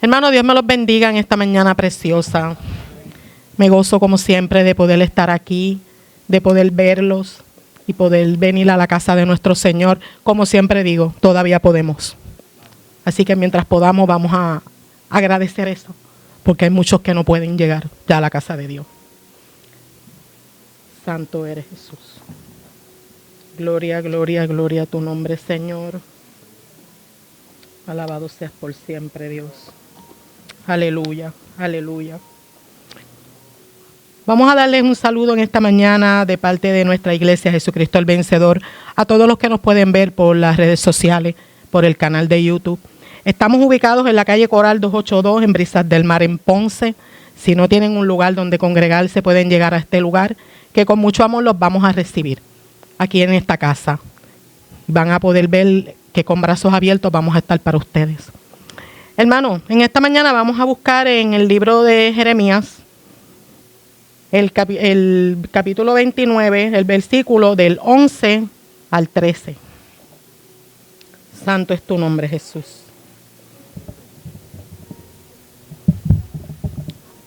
Hermano, Dios me los bendiga en esta mañana preciosa. Me gozo como siempre de poder estar aquí, de poder verlos y poder venir a la casa de nuestro Señor. Como siempre digo, todavía podemos. Así que mientras podamos vamos a agradecer eso, porque hay muchos que no pueden llegar ya a la casa de Dios. Santo eres Jesús. Gloria, gloria, gloria a tu nombre, Señor. Alabado seas por siempre, Dios. Aleluya, aleluya. Vamos a darles un saludo en esta mañana de parte de nuestra iglesia Jesucristo el Vencedor a todos los que nos pueden ver por las redes sociales, por el canal de YouTube. Estamos ubicados en la calle Coral 282 en Brisas del Mar en Ponce. Si no tienen un lugar donde congregarse, pueden llegar a este lugar, que con mucho amor los vamos a recibir aquí en esta casa. Van a poder ver que con brazos abiertos vamos a estar para ustedes. Hermano, en esta mañana vamos a buscar en el libro de Jeremías, el capítulo 29, el versículo del 11 al 13. Santo es tu nombre, Jesús.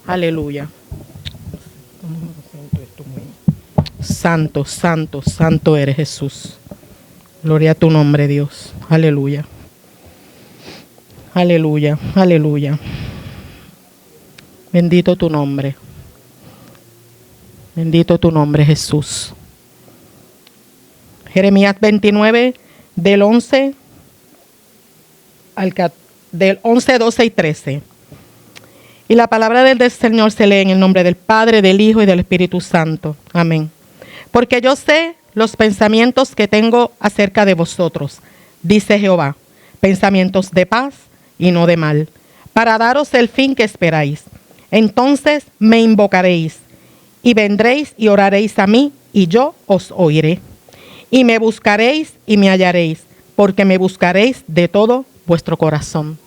Aleluya. Santo, santo, santo eres, Jesús. Gloria a tu nombre, Dios. Aleluya. Aleluya, aleluya. Bendito tu nombre. Bendito tu nombre, Jesús. Jeremías 29, del 11, 12 y 13. Y la palabra del Señor se lee en el nombre del Padre, del Hijo y del Espíritu Santo. Amén. Porque yo sé los pensamientos que tengo acerca de vosotros, dice Jehová, pensamientos de paz y no de mal, para daros el fin que esperáis. Entonces me invocaréis, y vendréis y oraréis a mí, y yo os oiré. Y me buscaréis y me hallaréis, porque me buscaréis de todo vuestro corazón.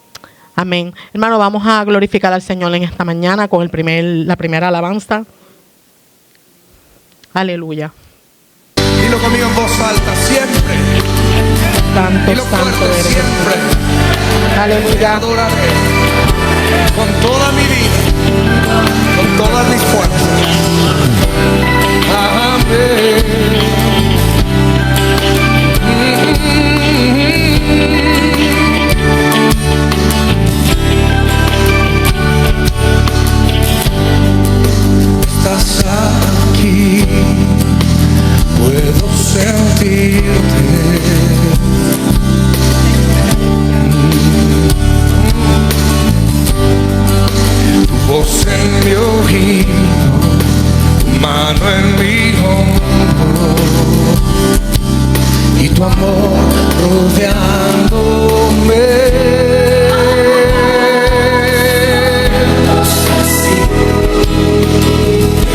Amén. Hermano, vamos a glorificar al Señor en esta mañana con la primera alabanza. Aleluya. Dilo conmigo en voz alta, siempre. Santo, Dilo santo fuerte, eres. siempre. Te Aleluya. adoraré con toda mi vida, con todas mis fuerzas. Amén. Estás aquí, puedo sentirte. Tu voz en mi oído, tu mano en mi hombro, y tu amor rodeándome.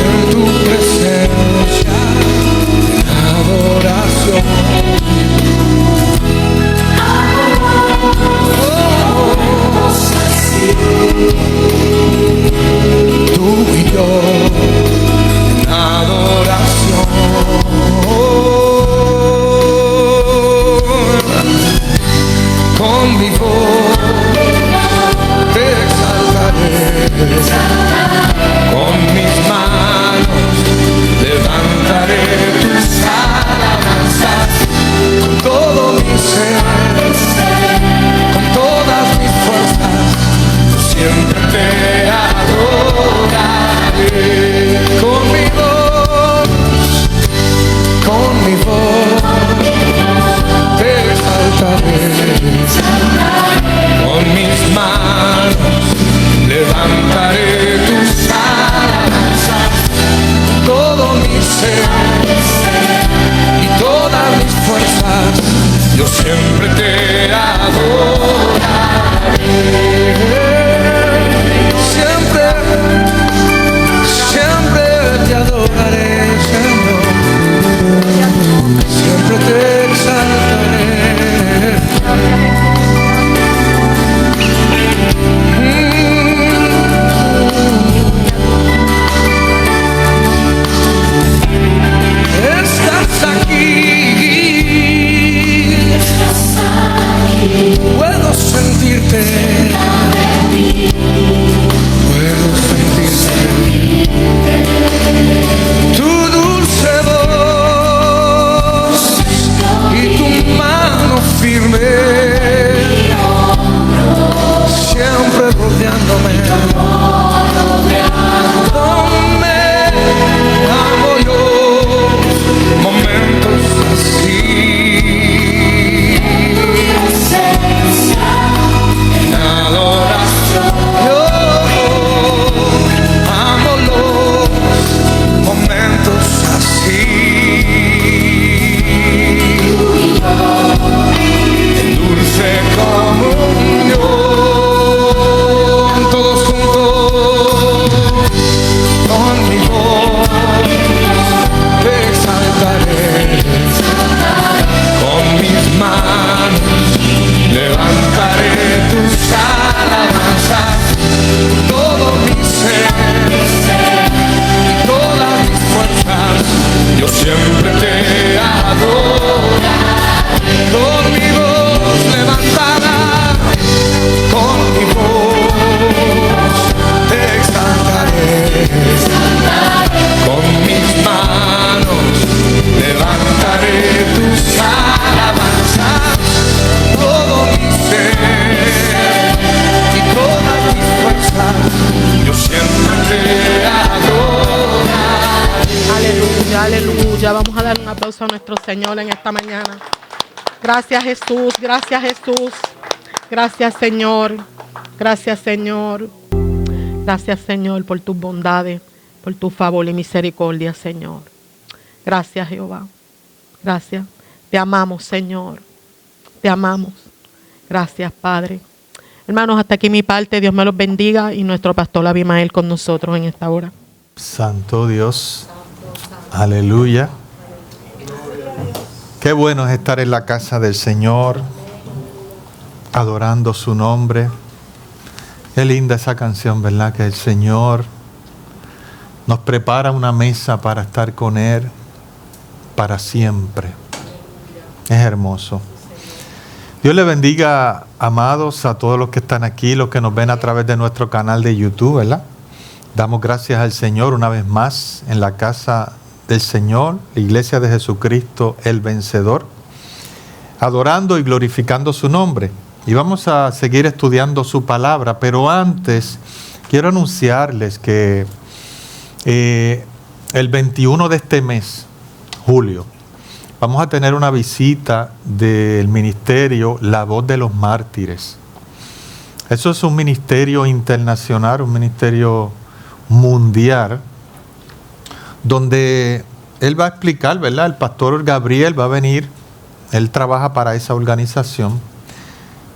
En tu presencia, en adoración. Tú y yo en adoración, con mi voz te exaltaré, con mis manos levantaré tus alabanzas, con todo mi ser, con todas mis fuerzas, siempre te adoraré. Con mi voz te exaltaré. yo siempre te adoraré. Con mi voz levantará, con mi voz te exaltaré. Con mis manos levantaré tus alabanzas. Todo mi ser y todas mis fuerzas, yo siempre te adoraré. Aleluya, aleluya. Vamos a dar un aplauso a nuestro Señor en esta mañana. Gracias Jesús, gracias Jesús. Gracias Señor, gracias Señor. Gracias Señor por tus bondades, por tu favor y misericordia, Señor. Gracias Jehová, gracias. Te amamos, Señor, te amamos. Gracias, Padre. Hermanos, hasta aquí mi parte. Dios me los bendiga y nuestro pastor Abimael con nosotros en esta hora. Santo Dios, aleluya. Qué bueno es estar en la casa del Señor, adorando su nombre. Qué linda esa canción, ¿verdad? Que el Señor nos prepara una mesa para estar con Él para siempre. Es hermoso. Dios le bendiga, amados, a todos los que están aquí, los que nos ven a través de nuestro canal de YouTube, ¿verdad? Damos gracias al Señor una vez más en la casa del Señor, la Iglesia de Jesucristo, el Vencedor, adorando y glorificando su nombre. Y vamos a seguir estudiando su palabra, pero antes quiero anunciarles que el 21 de este mes, julio, vamos a tener una visita del ministerio La Voz de los Mártires. Eso es un ministerio internacional, un ministerio mundial, donde él va a explicar, ¿verdad? El pastor Gabriel va a venir, él trabaja para esa organización,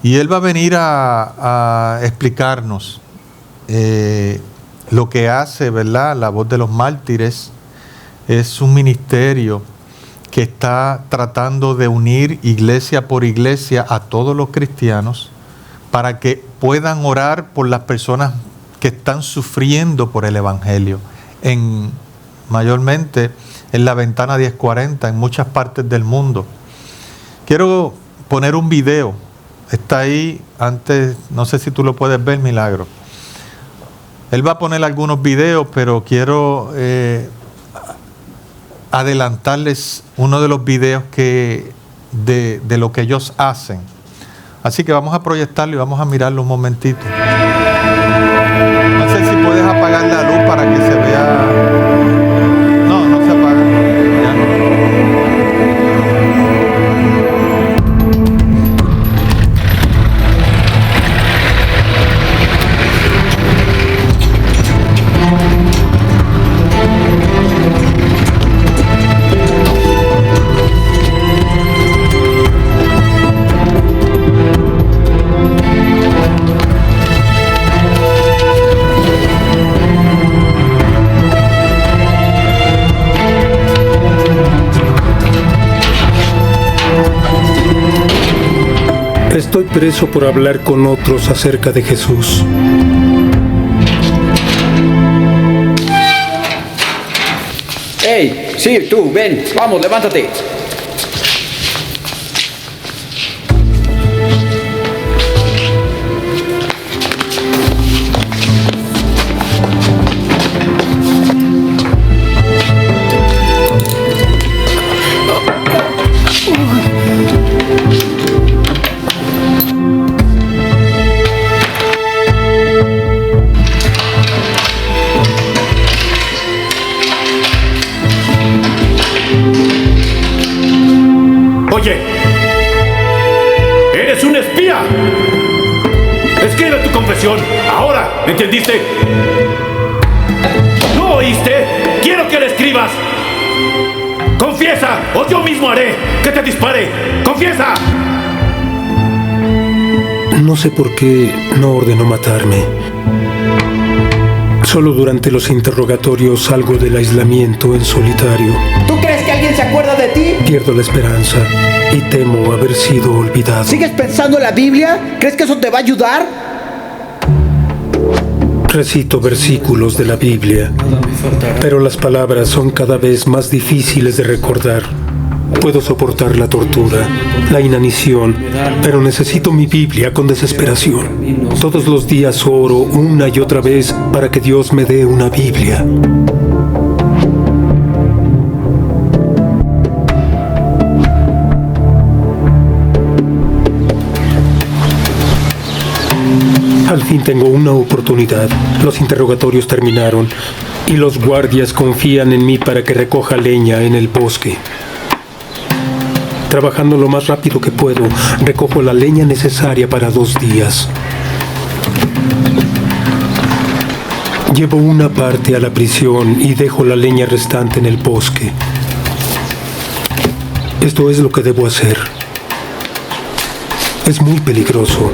y él va a venir a explicarnos lo que hace, ¿verdad? La Voz de los Mártires es un ministerio que está tratando de unir iglesia por iglesia a todos los cristianos para que puedan orar por las personas que están sufriendo por el Evangelio, mayormente en la Ventana 1040, en muchas partes del mundo. Quiero poner un video, está ahí antes, no sé si tú lo puedes ver, Milagro. Él va a poner algunos videos, pero quiero adelantarles uno de los videos de lo que ellos hacen. Así que vamos a proyectarlo y vamos a mirarlo un momentito. No sé si puedes apagar la luz para que se vea. No, no se apaga. Ya no. Estoy preso por hablar con otros acerca de Jesús. ¡Hey! Sí, tú, ven, vamos, levántate. Oye, eres un espía. Escribe tu confesión, ahora, ¿entendiste? ¿No oíste? Quiero que la escribas. Confiesa, o yo mismo haré que te dispare. Confiesa. No sé por qué no ordenó matarme. Solo durante los interrogatorios salgo del aislamiento en solitario. ¿Tú crees que alguien se acuerda de ti? Pierdo la esperanza y temo haber sido olvidado. ¿Sigues pensando en la Biblia? ¿Crees que eso te va a ayudar? Recito versículos de la Biblia, pero las palabras son cada vez más difíciles de recordar. Puedo soportar la tortura, la inanición, pero necesito mi Biblia con desesperación. Todos los días oro una y otra vez para que Dios me dé una Biblia. Al fin tengo una oportunidad. Los interrogatorios terminaron y los guardias confían en mí para que recoja leña en el bosque. Trabajando lo más rápido que puedo, recojo la leña necesaria para 2 días. Llevo una parte a la prisión y dejo la leña restante en el bosque. Esto es lo que debo hacer. Es muy peligroso,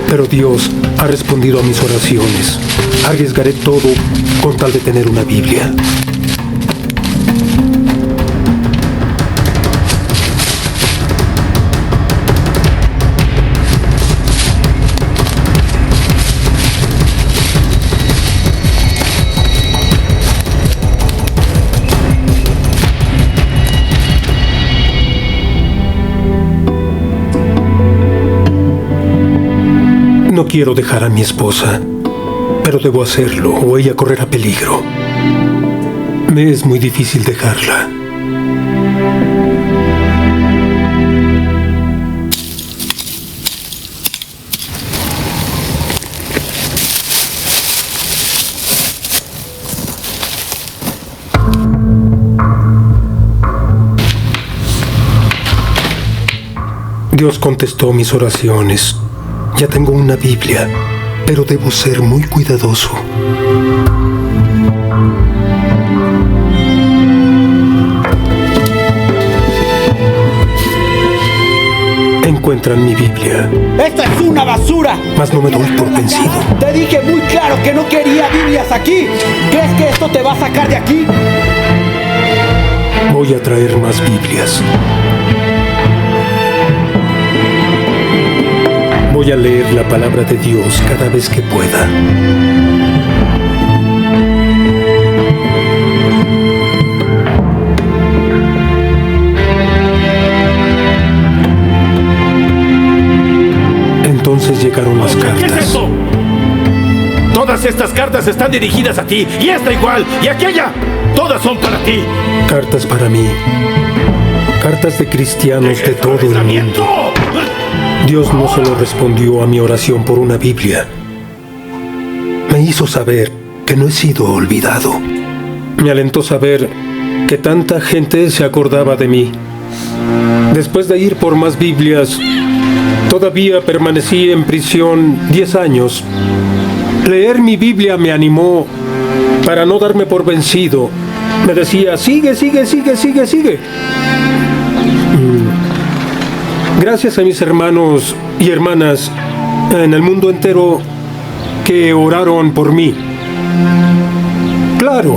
pero Dios ha respondido a mis oraciones. Arriesgaré todo con tal de tener una Biblia. No quiero dejar a mi esposa, pero debo hacerlo o ella correrá peligro. Me es muy difícil dejarla. Dios contestó mis oraciones. Ya tengo una Biblia, pero debo ser muy cuidadoso. Encuentran mi Biblia, ¡Esto es una basura! mas no me doy por vencido. Te dije muy claro que no quería Biblias aquí. ¿Crees que esto te va a sacar de aquí? Voy a traer más Biblias. Voy a leer la palabra de Dios cada vez que pueda. Entonces llegaron las cartas. ¿Qué es esto? Todas estas cartas están dirigidas a ti, y esta igual, y aquella. Todas son para ti. Cartas para mí. Cartas de cristianos de todo el mundo. Dios no solo respondió a mi oración por una Biblia, me hizo saber que no he sido olvidado. Me alentó saber que tanta gente se acordaba de mí. Después de ir por más Biblias, todavía permanecí en prisión 10 años. Leer mi Biblia me animó para no darme por vencido. Me decía, sigue, sigue, sigue, sigue, sigue. Gracias a mis hermanos y hermanas en el mundo entero que oraron por mí. Claro,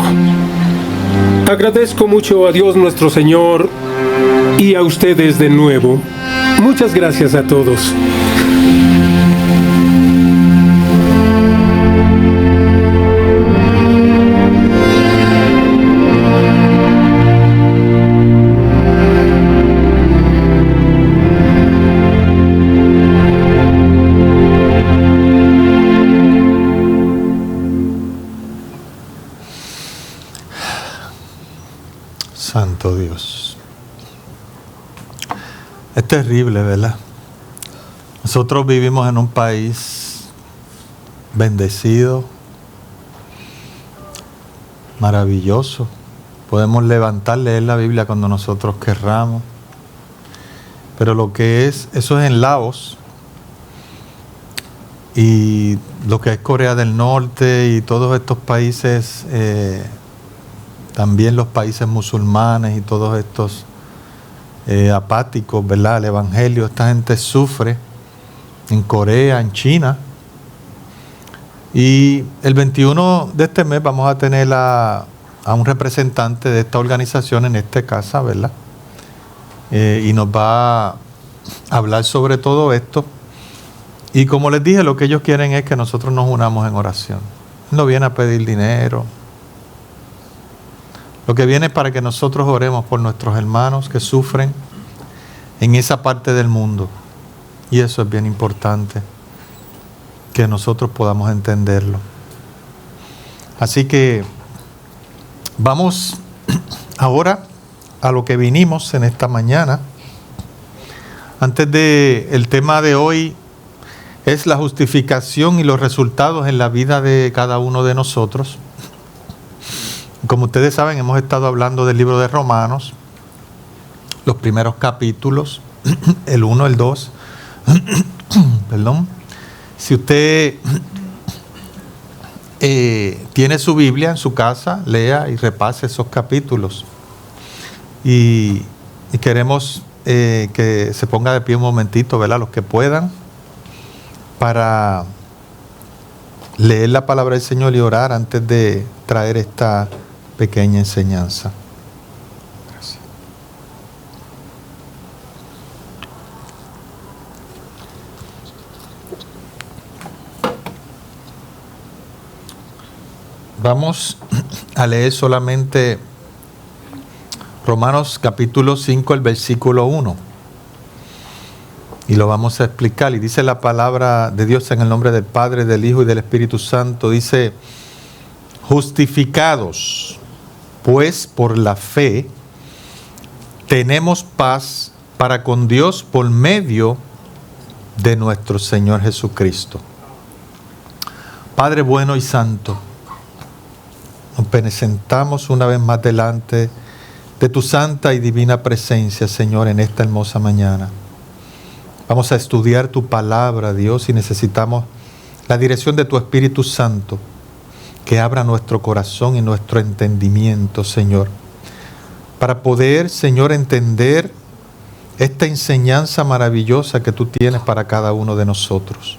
agradezco mucho a Dios nuestro Señor y a ustedes de nuevo. Muchas gracias a todos. Santo Dios. Es terrible, ¿verdad? Nosotros vivimos en un país bendecido, maravilloso. Podemos levantar, leer la Biblia cuando nosotros querramos. Pero lo que es, eso es en Laos. Y lo que es Corea del Norte y todos estos países, también los países musulmanes y todos estos apáticos, ¿verdad? El Evangelio, esta gente sufre en Corea, en China. Y el 21 de este mes vamos a tener a un representante de esta organización en esta casa, ¿verdad? Y nos va a hablar sobre todo esto. Y como les dije, lo que ellos quieren es que nosotros nos unamos en oración. no viene a pedir dinero. Lo que viene es para que nosotros oremos por nuestros hermanos que sufren en esa parte del mundo. Y eso es bien importante, que nosotros podamos entenderlo. Así que vamos ahora a lo que vinimos en esta mañana. Antes de el tema de hoy es la justificación y los resultados en la vida de cada uno de nosotros. Como ustedes saben, hemos estado hablando del libro de Romanos, los primeros capítulos, el 1, el 2. Perdón. Si usted tiene su Biblia en su casa, lea y repase esos capítulos. Y queremos que se ponga de pie un momentito, ¿verdad? Los que puedan, para leer la palabra del Señor y orar antes de traer esta pequeña enseñanza. Gracias. Vamos a leer solamente Romanos capítulo 5, el versículo 1. Y lo vamos a explicar. Y dice la palabra de Dios en el nombre del Padre, del Hijo y del Espíritu Santo. Dice: justificados pues por la fe, tenemos paz para con Dios por medio de nuestro Señor Jesucristo. Padre bueno y santo, nos presentamos una vez más delante de tu santa y divina presencia, Señor, en esta hermosa mañana. Vamos a estudiar tu palabra, Dios, y necesitamos la dirección de tu Espíritu Santo, que abra nuestro corazón y nuestro entendimiento, Señor, para poder, Señor, entender esta enseñanza maravillosa que tú tienes para cada uno de nosotros.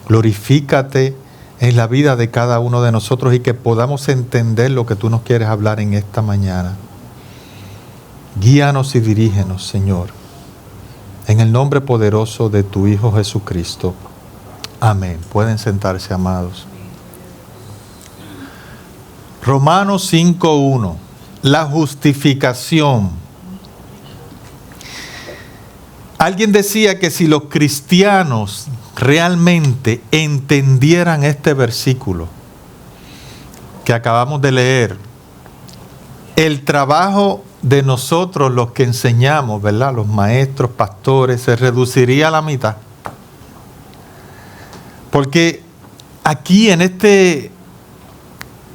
Glorifícate en la vida de cada uno de nosotros y que podamos entender lo que tú nos quieres hablar en esta mañana. Guíanos y dirígenos, Señor, en el nombre poderoso de tu Hijo Jesucristo. Amén. Pueden sentarse, amados. Romanos 5:1. La justificación. Alguien decía que si los cristianos realmente entendieran este versículo que acabamos de leer, el trabajo de nosotros, los que enseñamos, ¿verdad?, los maestros, pastores, se reduciría a la mitad. Porque aquí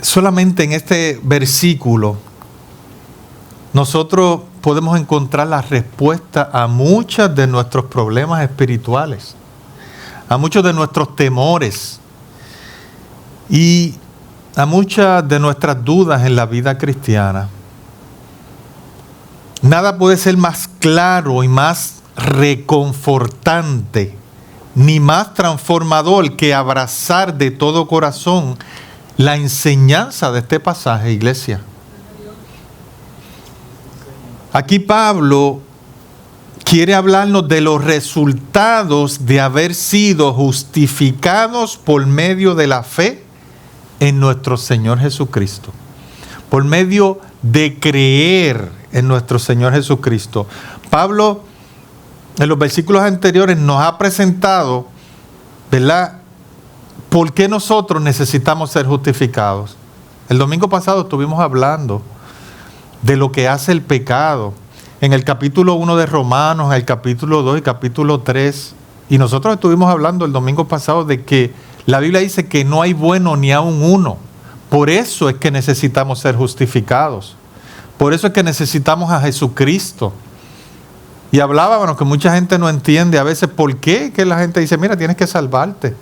solamente en este versículo, nosotros podemos encontrar la respuesta a muchos de nuestros problemas espirituales, a muchos de nuestros temores y a muchas de nuestras dudas en la vida cristiana. Nada puede ser más claro y más reconfortante, ni más transformador que abrazar de todo corazón la enseñanza de este pasaje, iglesia. Aquí Pablo quiere hablarnos de los resultados de haber sido justificados por medio de la fe en nuestro Señor Jesucristo. Por medio de creer en nuestro Señor Jesucristo. Pablo, en los versículos anteriores, nos ha presentado, ¿verdad?, por qué nosotros necesitamos ser justificados. El domingo pasado estuvimos hablando de lo que hace el pecado en el capítulo 1 de Romanos, en el capítulo 2 y capítulo 3. Y nosotros estuvimos hablando el domingo pasado de que la Biblia dice que no hay bueno ni aun uno. Por eso es que necesitamos ser justificados. Por eso es que necesitamos a Jesucristo. Y hablábamos que mucha gente no entiende a veces por qué que la gente dice, mira, tienes que salvarte.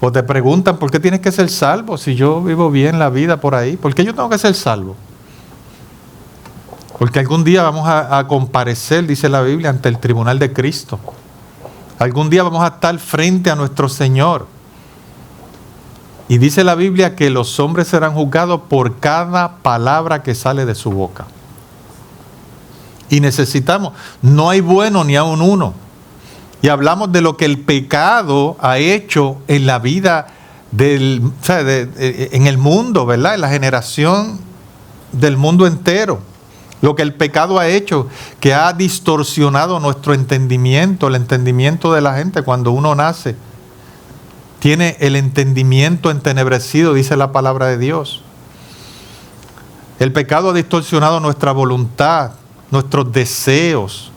O te preguntan, ¿por qué tienes que ser salvo si yo vivo bien la vida por ahí? ¿Por qué yo tengo que ser salvo? Porque algún día vamos a comparecer, dice la Biblia, ante el tribunal de Cristo. Algún día vamos a estar frente a nuestro Señor. Y dice la Biblia que los hombres serán juzgados por cada palabra que sale de su boca. Y necesitamos, no hay bueno ni aun uno. Y hablamos de lo que el pecado ha hecho en la vida en el mundo, ¿verdad? En la generación del mundo entero. Lo que el pecado ha hecho, que ha distorsionado nuestro entendimiento, el entendimiento de la gente cuando uno nace. Tiene el entendimiento entenebrecido, dice la palabra de Dios. El pecado ha distorsionado nuestra voluntad, nuestros deseos,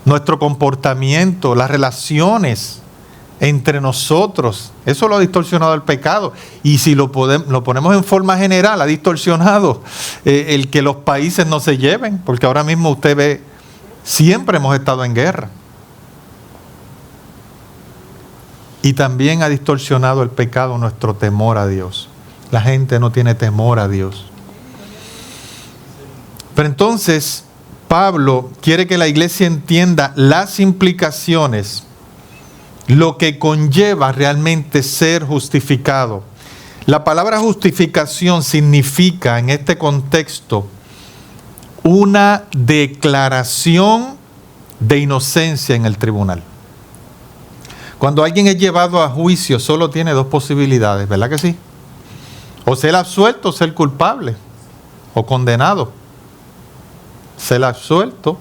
nuestro comportamiento, las relaciones entre nosotros. Eso lo ha distorsionado el pecado. Y si lo ponemos en forma general, ha distorsionado el que los países no se lleven, porque ahora mismo usted ve, siempre hemos estado en guerra. Y también ha distorsionado el pecado nuestro temor a Dios. La gente no tiene temor a Dios. Pero entonces, Pablo quiere que la iglesia entienda las implicaciones, lo que conlleva realmente ser justificado. La palabra justificación significa en este contexto una declaración de inocencia en el tribunal. Cuando alguien es llevado a juicio, solo tiene dos posibilidades, ¿verdad que sí? O ser absuelto o ser culpable o condenado. Ser absuelto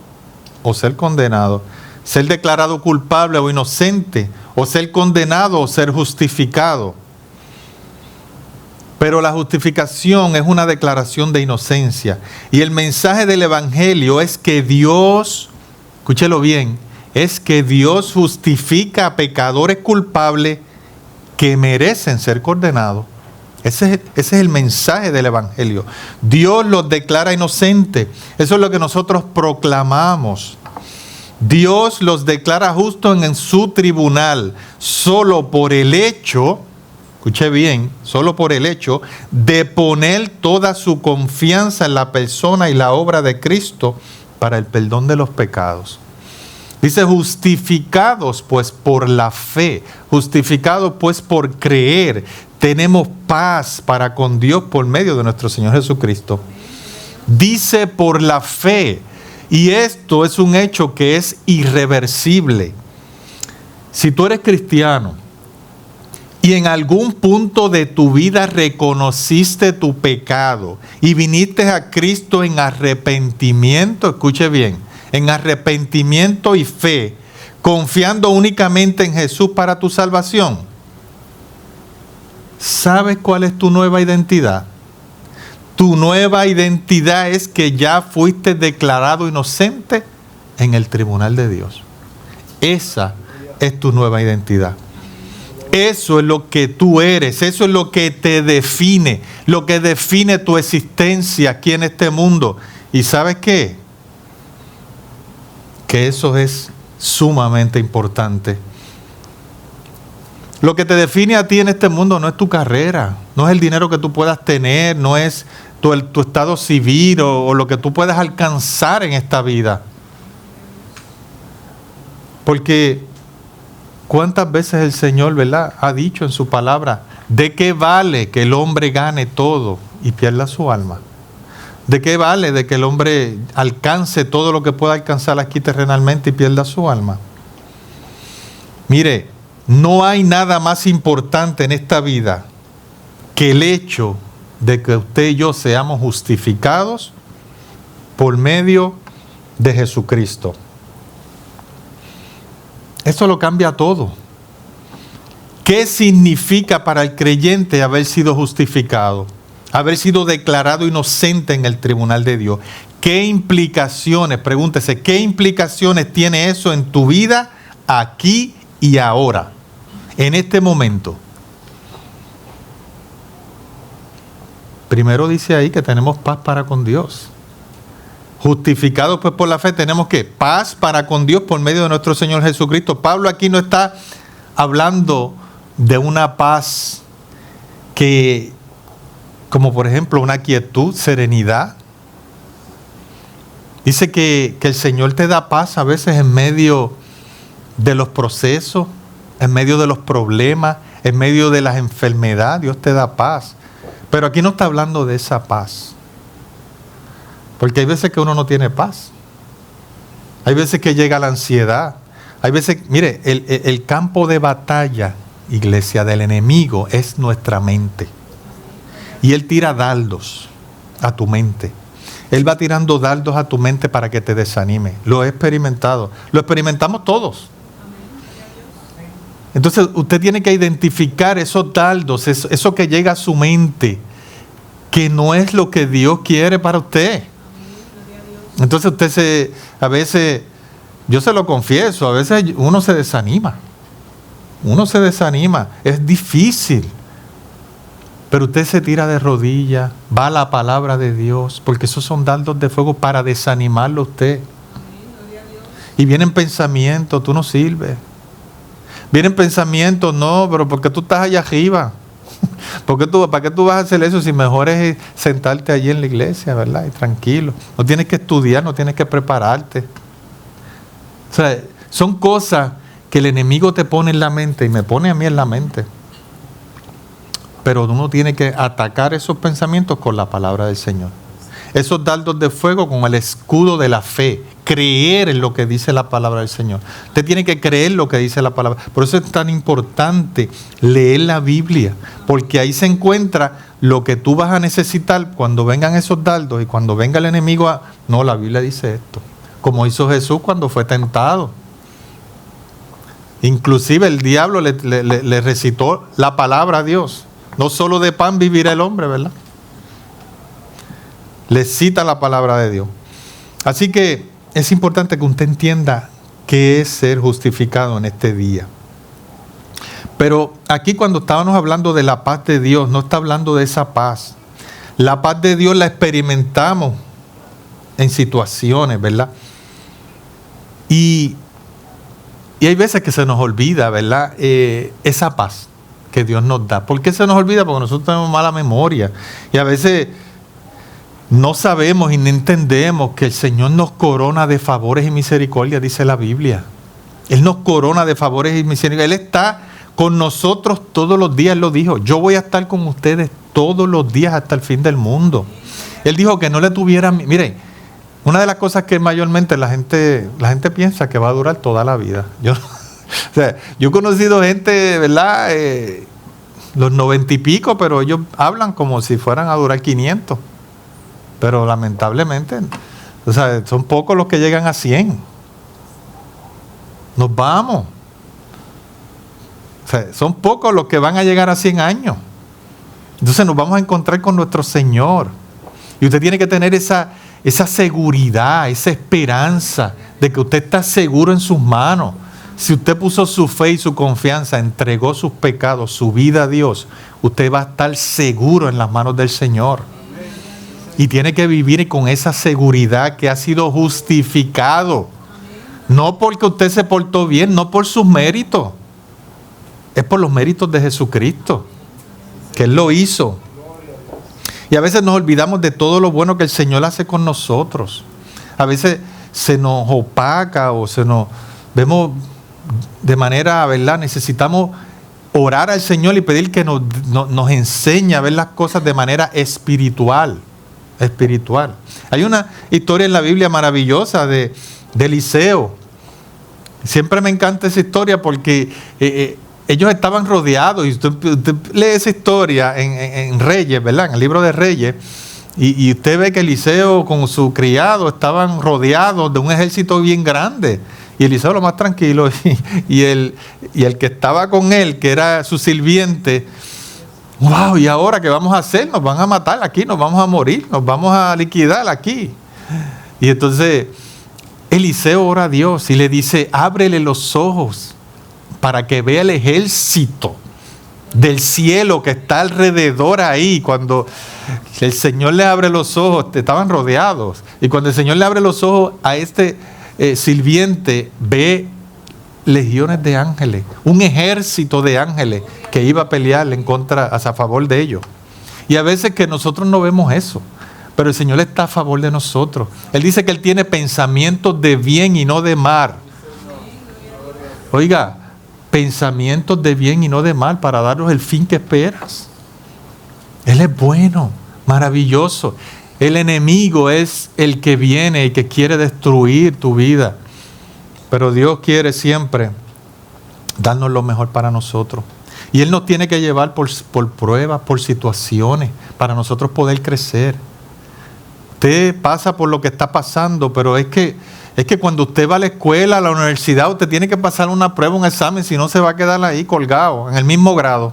o ser condenado. Ser declarado culpable o inocente, o ser condenado o ser justificado. Pero la justificación es una declaración de inocencia. Y el mensaje del Evangelio es que Dios, escúchelo bien, es que Dios justifica a pecadores culpables que merecen ser condenados. Ese es el mensaje del Evangelio. Dios los declara inocentes. Eso es lo que nosotros proclamamos. Dios los declara justos en su tribunal solo por el hecho, escuche bien, solo por el hecho de poner toda su confianza en la persona y la obra de Cristo para el perdón de los pecados. Dice, justificados pues por la fe, justificados pues por creer, tenemos paz para con Dios por medio de nuestro Señor Jesucristo. Dice por la fe. Y esto es un hecho que es irreversible. Si tú eres cristiano y en algún punto de tu vida reconociste tu pecado y viniste a Cristo en arrepentimiento, escuche bien, en arrepentimiento y fe, confiando únicamente en Jesús para tu salvación, ¿sabes cuál es tu nueva identidad? Tu nueva identidad es que ya fuiste declarado inocente en el tribunal de Dios. Esa es tu nueva identidad. Eso es lo que tú eres, eso es lo que te define, lo que define tu existencia aquí en este mundo. ¿Y sabes qué? Que eso es sumamente importante. Lo que te define a ti en este mundo no es tu carrera, no es el dinero que tú puedas tener, no es tu estado civil o lo que tú puedas alcanzar en esta vida. Porque ¿cuántas veces el Señor, ¿verdad?, ha dicho en su palabra, ¿de qué vale que el hombre gane todo y pierda su alma? ¿De qué vale de que el hombre alcance todo lo que pueda alcanzar aquí terrenalmente y pierda su alma? Mire, no hay nada más importante en esta vida que el hecho de que usted y yo seamos justificados por medio de Jesucristo. Eso lo cambia todo. ¿Qué significa para el creyente haber sido justificado? Haber sido declarado inocente en el tribunal de Dios. ¿Qué implicaciones, pregúntese, qué implicaciones tiene eso en tu vida aquí y ahora, en este momento? Primero dice ahí que tenemos paz para con Dios. Justificados pues por la fe, tenemos que paz para con Dios por medio de nuestro Señor Jesucristo. Pablo aquí no está hablando de una paz que, como por ejemplo una quietud, serenidad. Dice que el Señor te da paz a veces en medio de los procesos, en medio de los problemas, en medio de las enfermedades. Dios te da paz. Pero aquí no está hablando de esa paz. Porque hay veces que uno no tiene paz. Hay veces que llega la ansiedad. Hay veces, mire, el campo de batalla iglesia, del enemigo es nuestra mente. Y él tira dardos a tu mente. Él va tirando dardos a tu mente para que te desanime. Lo he experimentado. Lo experimentamos todos. Entonces usted tiene que identificar esos dardos, eso que llega a su mente, que no es lo que Dios quiere para usted. Entonces usted a veces, yo se lo confieso, a veces uno se desanima. Uno se desanima, es difícil. Pero usted se tira de rodillas, va a la palabra de Dios, porque esos son dardos de fuego para desanimarlo a usted. Y vienen pensamientos, tú no sirves. Vienen pensamientos, no, pero ¿por qué tú estás allá arriba? ¿Para qué tú vas a hacer eso si mejor es sentarte allí en la iglesia, ¿verdad? Y tranquilo. No tienes que estudiar, no tienes que prepararte. O sea, son cosas que el enemigo te pone en la mente y me pone a mí en la mente. Pero uno tiene que atacar esos pensamientos con la palabra del Señor. Esos dardos de fuego con el escudo de la fe. Creer en lo que dice la palabra del Señor. Usted tiene que creer lo que dice la palabra. Por eso es tan importante leer la Biblia. Porque ahí se encuentra lo que tú vas a necesitar cuando vengan esos dardos y cuando venga el enemigo No, la Biblia dice esto. Como hizo Jesús cuando fue tentado. Inclusive el diablo le recitó la palabra a Dios. No solo de pan vivirá el hombre, ¿verdad? Le cita la palabra de Dios. Así que es importante que usted entienda qué es ser justificado en este día. Pero aquí cuando estábamos hablando de la paz de Dios, no está hablando de esa paz. La paz de Dios la experimentamos en situaciones, ¿verdad? Y hay veces que se nos olvida, ¿verdad? Esa paz que Dios nos da. ¿Por qué se nos olvida? Porque nosotros tenemos mala memoria. Y a veces no sabemos y no entendemos que el Señor nos corona de favores y misericordia, dice la Biblia. Él nos corona de favores y misericordia. Él está con nosotros todos los días, Él lo dijo. Yo voy a estar con ustedes todos los días hasta el fin del mundo. Él dijo que no le tuvieran... Miren, una de las cosas que mayormente la gente piensa que va a durar toda la vida. O sea, yo he conocido gente, ¿verdad? Los 90 y pico, pero ellos hablan como si fueran a durar 500. Pero lamentablemente, o sea, son pocos los que llegan a 100. Nos vamos. O sea, son pocos los que van a llegar a 100 años. Entonces nos vamos a encontrar con nuestro Señor. Y usted tiene que tener esa seguridad, esa esperanza de que usted está seguro en sus manos. Si usted puso su fe y su confianza, entregó sus pecados, su vida a Dios, usted va a estar seguro en las manos del Señor. Y tiene que vivir con esa seguridad que ha sido justificado. No porque usted se portó bien, no por sus méritos. Es por los méritos de Jesucristo, que Él lo hizo. Y a veces nos olvidamos de todo lo bueno que el Señor hace con nosotros. A veces se nos opaca o vemos de manera, ¿verdad? Necesitamos orar al Señor y pedir que nos enseñe a ver las cosas de manera espiritual. Hay una historia en la Biblia maravillosa de Eliseo. Siempre me encanta esa historia porque ellos estaban rodeados. Y usted lee esa historia en Reyes, ¿verdad? En el libro de Reyes. Y usted ve que Eliseo con su criado estaban rodeados de un ejército bien grande. Y Eliseo lo más tranquilo. Y el que estaba con él, que era su sirviente, wow, ¿y ahora qué vamos a hacer? Nos van a matar aquí, nos vamos a morir, nos vamos a liquidar aquí. Y entonces Eliseo ora a Dios y le dice, ábrele los ojos para que vea el ejército del cielo que está alrededor ahí. Cuando el Señor le abre los ojos, estaban rodeados. Y cuando el Señor le abre los ojos a este sirviente, ve legiones de ángeles, un ejército de ángeles que iba a pelear a favor de ellos. Y a veces que nosotros no vemos eso, pero el Señor está a favor de nosotros. Él dice que Él tiene pensamientos de bien y no de mal. Oiga, pensamientos de bien y no de mal para darnos el fin que esperas. Él es bueno, maravilloso. El enemigo es el que viene y que quiere destruir tu vida. Pero Dios quiere siempre darnos lo mejor para nosotros. Y Él nos tiene que llevar por pruebas, por situaciones, para nosotros poder crecer. Usted pasa por lo que está pasando, pero es que cuando usted va a la escuela, a la universidad, usted tiene que pasar una prueba, un examen, si no se va a quedar ahí colgado, en el mismo grado.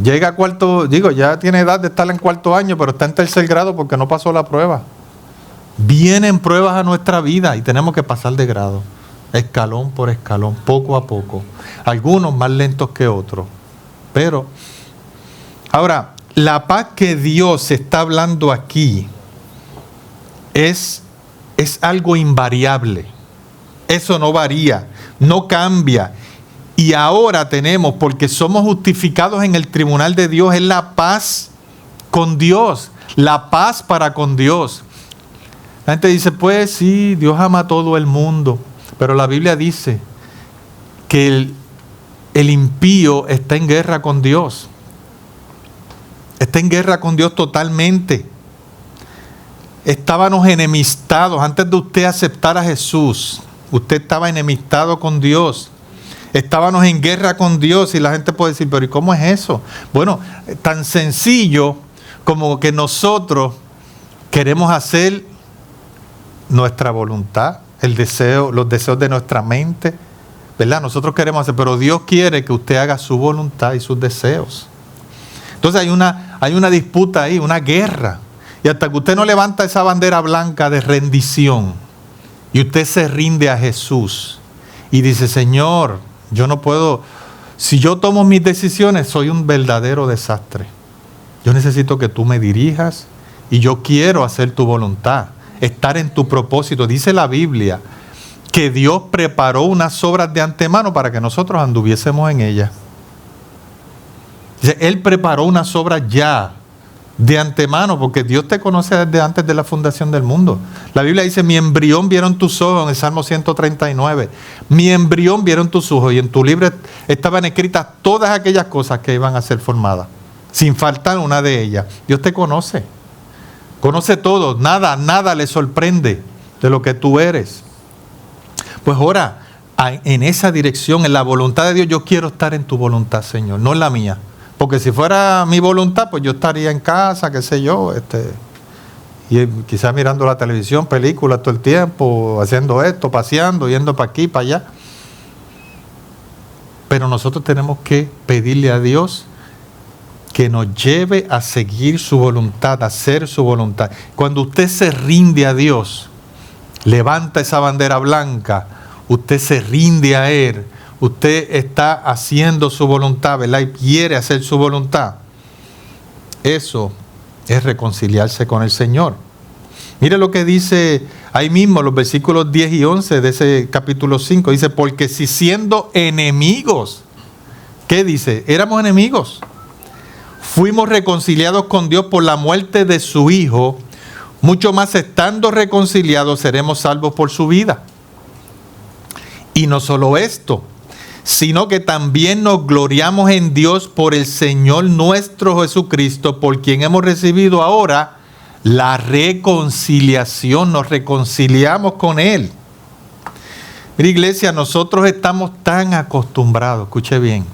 Llega a cuarto, ya tiene edad de estar en cuarto año, pero está en tercer grado porque no pasó la prueba. Vienen pruebas a nuestra vida y tenemos que pasar de grado, escalón por escalón, poco a poco. Algunos más lentos que otros. Pero, ahora, la paz que Dios está hablando aquí es algo invariable. Eso no varía, no cambia. Y ahora tenemos, porque somos justificados en el tribunal de Dios, es la paz con Dios, la paz para con Dios. La gente dice, pues sí, Dios ama a todo el mundo, pero la Biblia dice que el impío está en guerra con Dios. Está en guerra con Dios totalmente. Estábamos enemistados. Antes de usted aceptar a Jesús, usted estaba enemistado con Dios. Estábamos en guerra con Dios y la gente puede decir, pero ¿y cómo es eso? Bueno, tan sencillo como que nosotros queremos hacer nuestra voluntad, los deseos de nuestra mente, ¿verdad? Nosotros queremos hacer, pero Dios quiere que usted haga su voluntad y sus deseos. Entonces hay una disputa ahí, una guerra. Y hasta que usted no levanta esa bandera blanca de rendición y usted se rinde a Jesús y dice, Señor, yo no puedo, si yo tomo mis decisiones, soy un verdadero desastre. Yo necesito que tú me dirijas y yo quiero hacer tu voluntad, estar en tu propósito. Dice la Biblia que Dios preparó unas obras de antemano para que nosotros anduviésemos en ellas. Dice, Él preparó unas obras ya de antemano, porque Dios te conoce desde antes de la fundación del mundo. La Biblia dice, mi embrión vieron tus ojos, en el Salmo 139. Mi embrión vieron tus ojos, y en tu libro estaban escritas todas aquellas cosas que iban a ser formadas, sin faltar una de ellas. Dios te conoce todo, nada le sorprende de lo que tú eres. Pues ora en esa dirección, en la voluntad de Dios. Yo quiero estar en tu voluntad, Señor, no en la mía. Porque si fuera mi voluntad, pues yo estaría en casa, qué sé yo, y quizás mirando la televisión, películas todo el tiempo, haciendo esto, paseando, yendo para aquí, para allá. Pero nosotros tenemos que pedirle a Dios que nos lleve a seguir su voluntad, a hacer su voluntad. Cuando usted se rinde a Dios, levanta esa bandera blanca, usted se rinde a Él. Usted está haciendo su voluntad, ¿verdad? Y quiere hacer su voluntad. Eso es reconciliarse con el Señor. Mire lo que dice ahí mismo, los versículos 10 y 11 de ese capítulo 5. Dice, porque si siendo enemigos, ¿qué dice? Éramos enemigos. Fuimos reconciliados con Dios por la muerte de su Hijo. Mucho más estando reconciliados seremos salvos por su vida. Y no solo esto, sino que también nos gloriamos en Dios por el Señor nuestro Jesucristo, por quien hemos recibido ahora la reconciliación. Nos reconciliamos con Él. Mira, iglesia, nosotros estamos tan acostumbrados, escuche bien,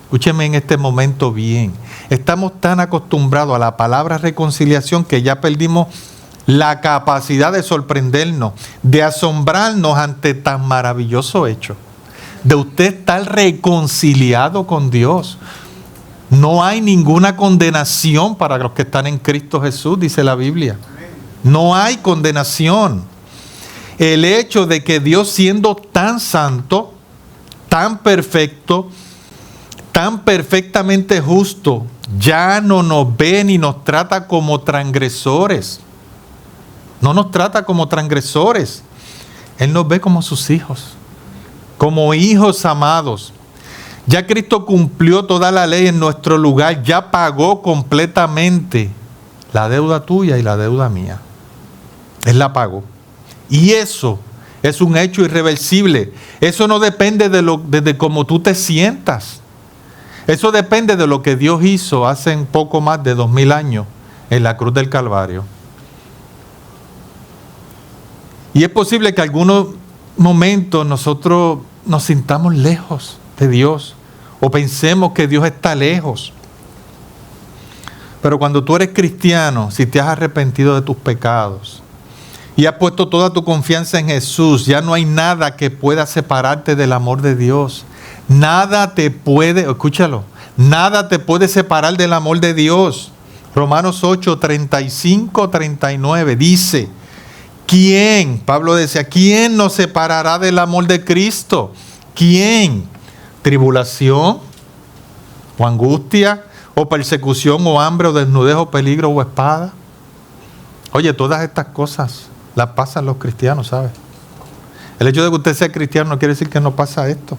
escúcheme en este momento bien, estamos tan acostumbrados a la palabra reconciliación que ya perdimos la capacidad de sorprendernos, de asombrarnos ante tan maravilloso hecho, de usted estar reconciliado con Dios. No hay ninguna condenación para los que están en Cristo Jesús, dice la Biblia. No hay condenación. El hecho de que Dios, siendo tan santo, tan perfecto, tan perfectamente justo, ya no nos ve ni nos trata como transgresores. No nos trata como transgresores. Él nos ve como sus hijos, como hijos amados. Ya Cristo cumplió toda la ley en nuestro lugar, ya pagó completamente la deuda tuya y la deuda mía. Él la pagó. Y eso es un hecho irreversible. Eso no depende de cómo tú te sientas. Eso depende de lo que Dios hizo hace poco más de 2000 años en la cruz del Calvario. Y es posible que en algunos momentos nosotros nos sintamos lejos de Dios, o pensemos que Dios está lejos. Pero cuando tú eres cristiano, si te has arrepentido de tus pecados y has puesto toda tu confianza en Jesús, ya no hay nada que pueda separarte del amor de Dios. Nada te puede, escúchalo, nada te puede separar del amor de Dios. Romanos 8, 35, 39 dice, ¿quién? Pablo decía, ¿quién nos separará del amor de Cristo? ¿Quién? ¿Tribulación? ¿O angustia? ¿O persecución? ¿O hambre? ¿O desnudez? ¿O peligro? ¿O espada? Oye, todas estas cosas las pasan los cristianos, ¿sabes? El hecho de que usted sea cristiano no quiere decir que no pasa esto.